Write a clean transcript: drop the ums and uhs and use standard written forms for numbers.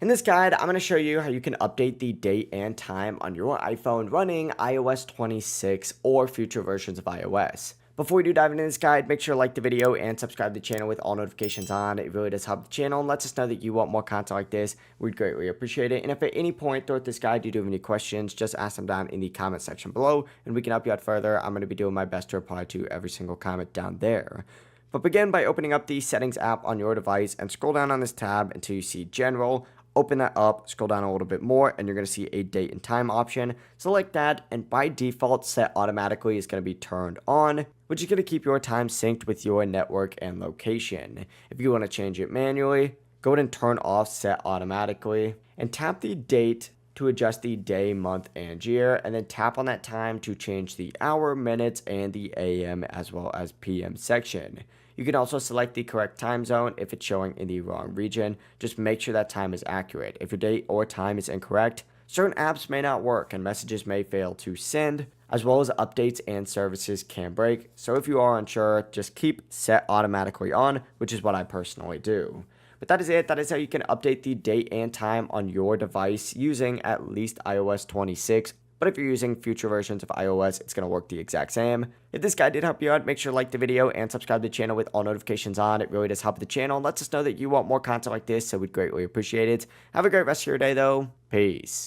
In this guide, I'm going to show you how you can update the date and time on your iPhone running iOS 26 or future versions of iOS. Before we do dive into this guide, make sure to like the video and subscribe to the channel with all notifications on. It really does help the channel and lets us know that you want more content like this. We'd greatly appreciate it. And if at any point throughout this guide you do have any questions, just ask them down in the comment section below and we can help you out further. I'm going to be doing my best to reply to every single comment down there. But begin by opening up the Settings app on your device and scroll down on this tab until you see General. Open that up, scroll down a little bit more, and you're going to see a date and time option. Select that, and by default, set automatically is going to be turned on, which is going to keep your time synced with your network and location. If you want to change it manually, go ahead and turn off set automatically, and tap the date to adjust the day, month, and year, and then tap on that time to change the hour, minutes, and the AM as well as PM section. You can also select the correct time zone if it's showing in the wrong region. Just make sure that time is accurate. If your date or time is incorrect, certain apps may not work and messages may fail to send, as well as updates and services can break. So if you are unsure, just keep set automatically on, which is what I personally do. But that is it. That is how you can update the date and time on your device using at least iOS 26. But if you're using future versions of iOS, it's going to work the exact same. If this guide did help you out, make sure to like the video and subscribe to the channel with all notifications on. It really does help the channel and lets us know that you want more content like this, so we'd greatly appreciate it. Have a great rest of your day, though. Peace.